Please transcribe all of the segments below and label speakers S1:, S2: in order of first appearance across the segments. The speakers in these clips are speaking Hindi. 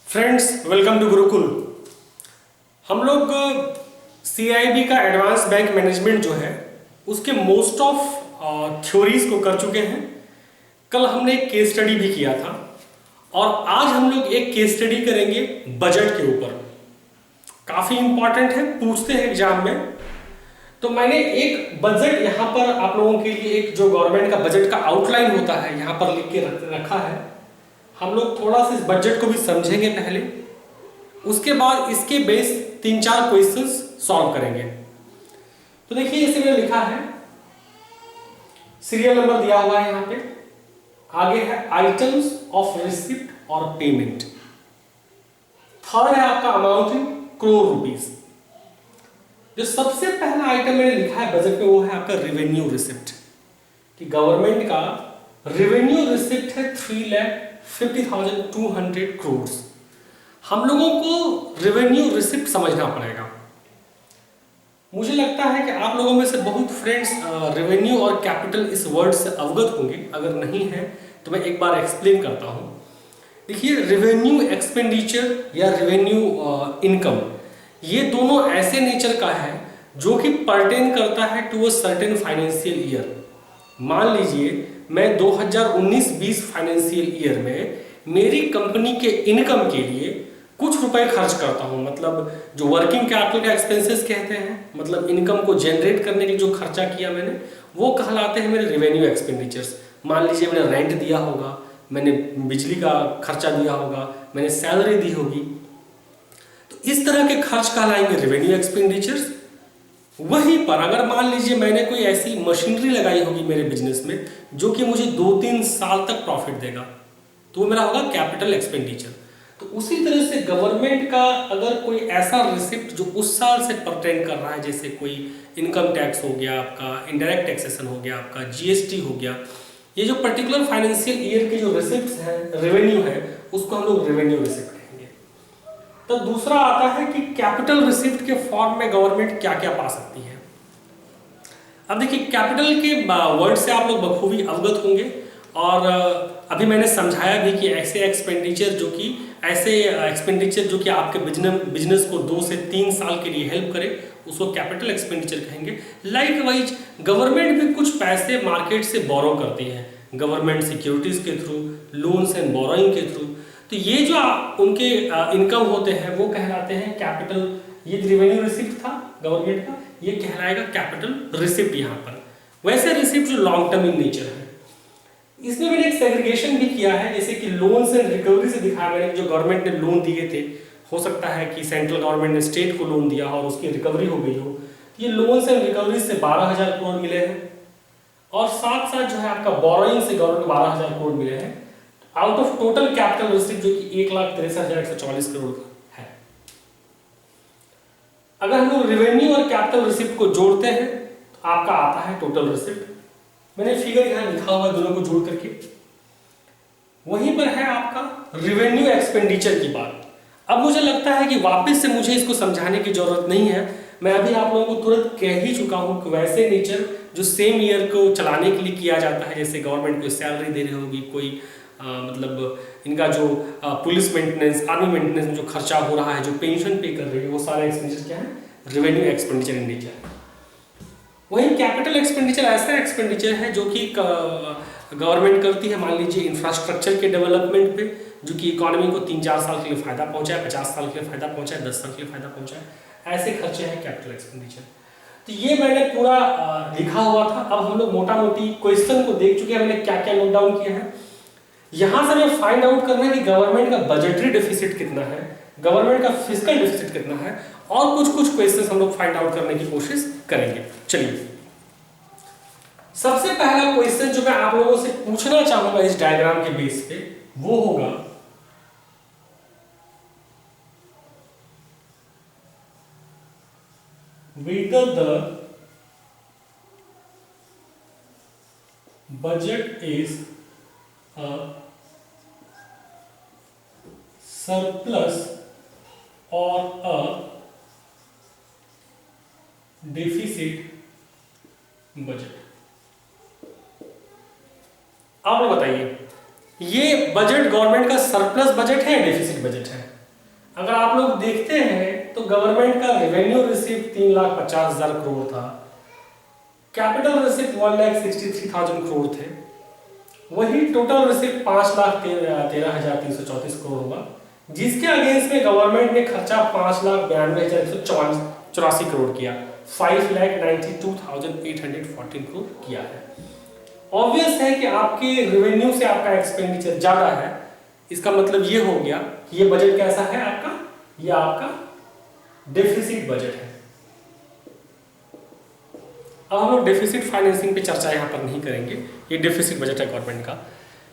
S1: Friends, welcome to Gurukul. हम लोग CIB का एडवांस बैंक मैनेजमेंट जो है उसके मोस्ट ऑफ थ्योरीज को कर चुके हैं। कल हमने एक केस स्टडी भी किया था और आज हम लोग एक केस स्टडी करेंगे बजट के ऊपर। काफ़ी इंपॉर्टेंट है, पूछते हैं एग्जाम में। तो मैंने एक बजट यहाँ पर आप लोगों के लिए, एक जो गवर्नमेंट का बजट का आउटलाइन होता है यहाँ पर लिख के रखा है। हम लोग थोड़ा सा इस बजट को भी समझेंगे पहले, उसके बाद इसके बेस 3-4 क्वेश्चंस सॉल्व करेंगे। तो देखिए, जैसे मैंने लिखा है, सीरियल नंबर दिया हुआ है यहाँ पे, आगे है आइटम्स ऑफ रिसिप्ट और पेमेंट, थर्ड है आपका अमाउंट इन करोड़ रुपीस। जो सबसे पहला आइटम मैंने लिखा है बजट में वो है आपका रेवेन्यू रिसिप्ट, कि गवर्नमेंट का रेवेन्यू रिसिप्ट है 3,50,200 करोड़। हम लोगों को रेवेन्यू रिसिप्ट समझना पड़ेगा। मुझे लगता है कि आप लोगों में से बहुत फ्रेंड्स रेवेन्यू और कैपिटल इस वर्ड से अवगत होंगे। अगर नहीं है तो मैं एक बार एक्सप्लेन करता हूं। देखिए, रेवेन्यू एक्सपेंडिचर या रेवेन्यू इनकम, ये दोनों ऐसे नेचर का है जो कि पर्टेन करता है to a certain financial year. मान लीजिए मैं 2019-20 फाइनेंशियल ईयर में मेरी कंपनी के इनकम के लिए कुछ रुपए खर्च करता हूं, मतलब जो वर्किंग कैपिटल का एक्सपेंसेस कहते हैं, मतलब इनकम को जनरेट करने के लिए जो खर्चा किया मैंने, वो कहलाते हैं मेरे रेवेन्यू एक्सपेंडिचर्स। मान लीजिए मैंने रेंट दिया होगा, मैंने बिजली का खर्चा दिया होगा, मैंने सैलरी दी होगी, तो इस तरह के खर्च कहलाएंगे रेवेन्यू एक्सपेंडिचर्स। वहीं पर अगर मान लीजिए मैंने कोई ऐसी मशीनरी लगाई होगी मेरे बिजनेस में जो कि मुझे 2-3 साल तक प्रॉफिट देगा, तो वो मेरा होगा कैपिटल एक्सपेंडिचर। तो उसी तरह से गवर्नमेंट का अगर कोई ऐसा रिसिप्ट जो उस साल से परटेन कर रहा है, जैसे कोई इनकम टैक्स हो गया आपका, इनडायरेक्ट टैक्सेशन हो गया आपका, GST हो गया, ये जो पर्टिकुलर फाइनेंशियल ईयर के जो रिसिप्ट है, रेवेन्यू है, उसको हम लोग रेवेन्यू रिसिप्ट कहेंगे। तो दूसरा आता है कि कैपिटल रिसिप्ट के फॉर्म में गवर्नमेंट क्या क्या पा सकती है। अब देखिए, कैपिटल के वर्ड से आप लोग बखूबी अवगत होंगे और अभी मैंने समझाया भी कि ऐसे एक्सपेंडिचर जो कि आपके बिजनेस को 2 से 3 साल के लिए हेल्प करे, उसको कैपिटल एक्सपेंडिचर कहेंगे। लाइकवाइज गवर्नमेंट भी कुछ पैसे मार्केट से बोरो करती है, गवर्नमेंट सिक्योरिटीज के थ्रू, लोन्स एंड बोरोइंग के थ्रू। तो ये जो उनके इनकम होते हैं वो कहलाते हैं कैपिटल। ये रेवेन्यू रिसिप्ट था गवर्नमेंट का, ये कहलाएगा कैपिटल रिसिप्ट यहाँ पर। वैसे रिसिप्ट जो लॉन्ग टर्म इन नेचर है, इसमें मैंने एक सेग्रीगेशन भी किया है, जैसे कि लोन्स एंड रिकवरी से दिखाया मैंने, जो गवर्नमेंट ने लोन दिए थे, हो सकता है कि सेंट्रल गवर्नमेंट ने स्टेट को लोन दिया हो और उसकी रिकवरी हो गई हो। ये लोन्स एंड रिकवरी से 12,000 करोड़ मिले हैं और साथ साथ जो है आपका बोरोइंग से गवर्नमेंट को 12,000 करोड़ मिले हैं, out of total capital receipt जो कि 1,63,144 करोड़ का है। अगर हम लोग रेवेन्यू और कैपिटल रिसिप्ट को जोड़ते हैं तो आपका आता है टोटल रिसिप्ट। मैंने फिगर यहां लिखा हुआ है दोनों को जोड़ करके। वहीं पर है आपका रेवेन्यू एक्सपेंडिचर की बात। अब मुझे लगता है कि वापस से मुझे इसको समझाने की जरूरत नहीं है, मैं अभी आप लोगों को तुरंत कह ही चुका हूं कि वैसे नेचर जो सेम ईयर को चलाने के लिए किया जाता है, जैसे गवर्नमेंट को सैलरी दे रही होगी, कोई मतलब इनका जो पुलिस मेंटेनेंस, आर्मी मेंटेनेंस में जो खर्चा हो रहा है, जो पेंशन पे कर रही है, वो सारा एक्सपेंडिचर क्या है, रेवेन्यू एक्सपेंडिचर इन नेचर। वहीं कैपिटल एक्सपेंडिचर ऐसा एक्सपेंडिचर है जो कि गवर्नमेंट करती है, मान लीजिए इंफ्रास्ट्रक्चर के डेवलपमेंट पे, जो कि इकोनॉमी को 3-4 साल के लिए फायदा पहुंचाए, 50 साल के लिए फायदा पहुंचाए, 10 साल के लिए फायदा पहुंचाए, ऐसे खर्चे हैं कैपिटल एक्सपेंडिचर। तो ये मैंने पूरा लिखा हुआ था। अब हम लोग मोटा मोटी क्वेश्चन को देख चुके हैं, मैंने क्या क्या नोट डाउन किया है। यहां से हमें फाइंड आउट करना है कि गवर्नमेंट का बजटरी डेफिसिट कितना है, गवर्नमेंट का फिस्कल डेफिसिट कितना है, और कुछ क्वेश्चंस हम लोग फाइंड आउट करने की कोशिश करेंगे। चलिए, सबसे पहला क्वेश्चन जो मैं आप लोगों से पूछना चाहूंगा इस डायग्राम के बेस पे, वो होगा whether the budget is a surplus or a deficit budget। आप लोग बताइए, ये बजट गवर्नमेंट का सरप्लस बजट है या डेफिसिट बजट है? अगर आप लोग देखते हैं तो गवर्नमेंट का रेवेन्यू रिसीव 3,50,000 करोड़ था, कैपिटल रिसीव 1,63,000 करोड़ थे, वही टोटल रिसीव 5,13,334 करोड़ होगा, जिसके अगेंस्ट में गवर्नमेंट ने खर्चा 5,92,184 करोड़ किया, 5,92,814 करोड़ किया है। ऑब्वियस है कि आपके रेवेन्यू से आपका एक्सपेंडिचर ज्यादा है, इसका मतलब ये हो गया कि ये बजट कैसा है आपका, ये आपका डेफिसिट बजट है। अब हम लोग डेफिसिट फाइनेंसिंग पे चर्चा यहाँ पर नहीं करेंगे, ये डेफिसिट बजट है गवर्नमेंट का।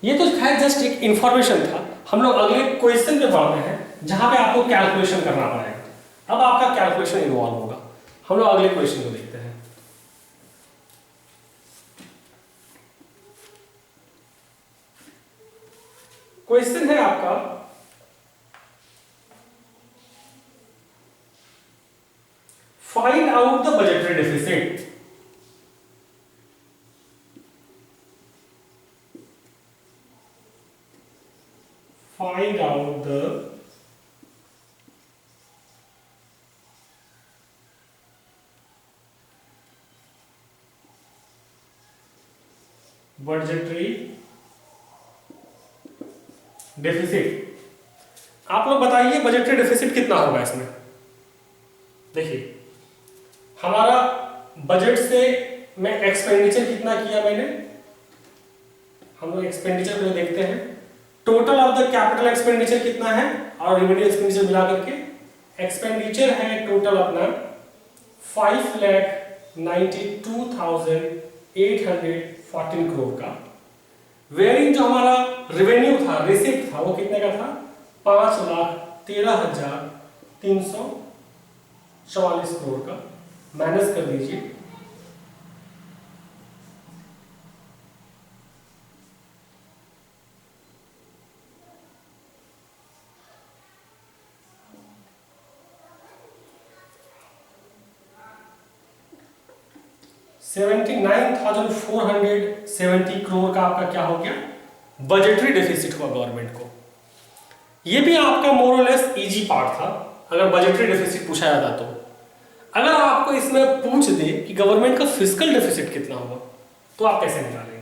S1: ये तो खैर जस्ट एक इंफॉर्मेशन था। हम लोग अगले क्वेश्चन पे बढ़ते हैं जहां पे आपको कैलकुलेशन करना पड़ेगा। अब आपका कैलकुलेशन इन्वॉल्व होगा। हम लोग अगले क्वेश्चन को देखते हैं। क्वेश्चन है आपका, find out the budgetary deficit. Find out the budgetary deficit। आप लोग बताइए बजटरी डेफिसिट कितना होगा इसमें। देखिए हमारा बजट से मैं एक्सपेंडिचर कितना किया मैंने, हम लोग एक्सपेंडिचर को देखते हैं। Total of the capital expenditure कितना है और रेवेन्यू एक्सपेंडिचर मिला करके एक्सपेंडिचर है टोटल अपना 5,92,814 करोड़ का। वेरिंग जो हमारा रेवेन्यू था, रिसिप्ट था, वो कितने का था, 5,13,344 करोड़ का। माइनस कर दीजिए, $79,470 करोड़ का आपका क्या हो गया, बजटरी डेफिसिट हुआ गवर्नमेंट को। ये भी आपका मोर और लेस इजी पार्ट था अगर बजटरी डेफिसिट पूछा जाता तो। अगर आपको इसमें पूछ दे कि गवर्नमेंट का फिस्कल डेफिसिट कितना होगा तो आप कैसे निकालेंगे।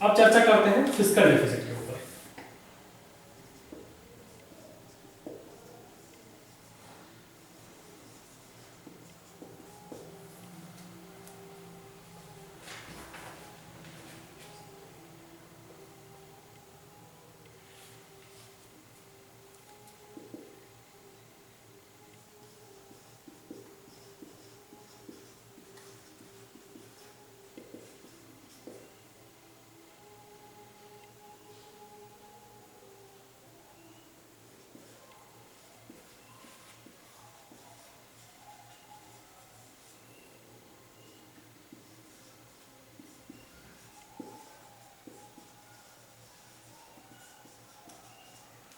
S1: अब चर्चा करते हैं फिस्कल डेफिसिट के ऊपर।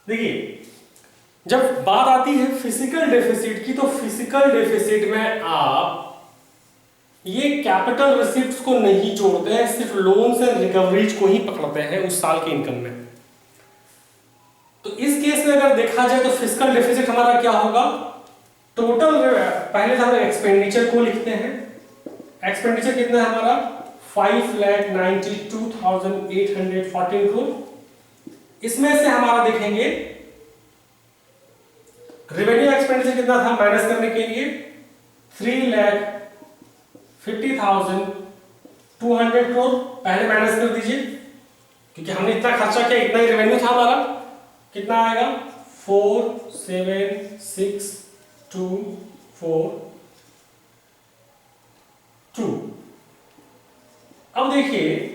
S1: देखिए जब बात आती है फिजिकल डेफिसिट की, तो फिजिकल डेफिसिट में आप ये कैपिटल रिसिप्ट्स को नहीं जोड़ते हैं, सिर्फ लोन्स एंड रिकवरीज को ही पकड़ते हैं उस साल के इनकम में। तो इस केस में अगर देखा जाए तो फिजिकल डेफिसिट हमारा क्या होगा, टोटल पहले हम एक्सपेंडिचर को लिखते हैं। एक्सपेंडिचर कितना है हमारा, 5,92,814 करोड़। इसमें से हमारा देखेंगे रेवेन्यू एक्सपेंडिचर कितना था, माइनस करने के लिए 3,50,200 करोड़ पहले माइनस कर दीजिए, क्योंकि हमने इतना खर्चा किया, इतना ही रेवेन्यू था हमारा। कितना आएगा, 4,7,6,2,4,2। अब देखिए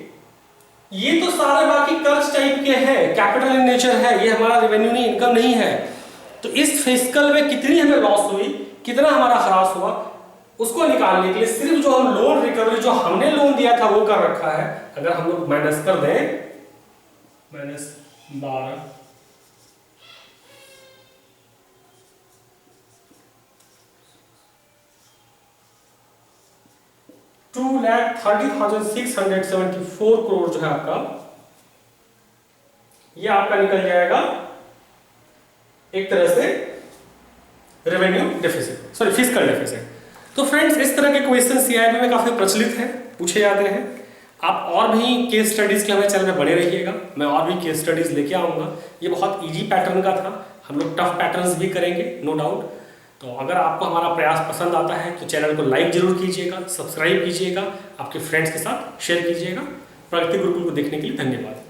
S1: ये तो सारे बाकी कर्ज टाइप के हैं, कैपिटल इन नेचर है, ये हमारा रेवेन्यू नहीं, इनकम नहीं है। तो इस फिस्कल में कितनी हमें लॉस हुई, कितना हमारा खराब हुआ, उसको निकालने के लिए सिर्फ जो हम लोन रिकवरी जो हमने लोन दिया था वो कर रखा है। अगर हम लोग माइनस कर दें, -12, $2,30,674 करोड़ जो है आपका ये आपका निकल जाएगा एक तरह से revenue deficit, sorry fiscal deficit. तो फ्रेंड्स इस तरह के क्वेश्चन सीआईबी में काफी प्रचलित हैं, पूछे जाते हैं। आप और भी केस स्टडीज के हमारे चैनल में बने रहिएगा, मैं और भी केस स्टडीज लेके आऊँगा। ये बहुत ईजी पैटर्न का था, हम लोग टफ पैटर्न्स भी करेंगे नो डाउट। तो अगर आपको हमारा प्रयास पसंद आता है तो चैनल को लाइक जरूर कीजिएगा, सब्सक्राइब कीजिएगा, आपके फ्रेंड्स के साथ शेयर कीजिएगा। प्रगति गुरुकुल को देखने के लिए धन्यवाद।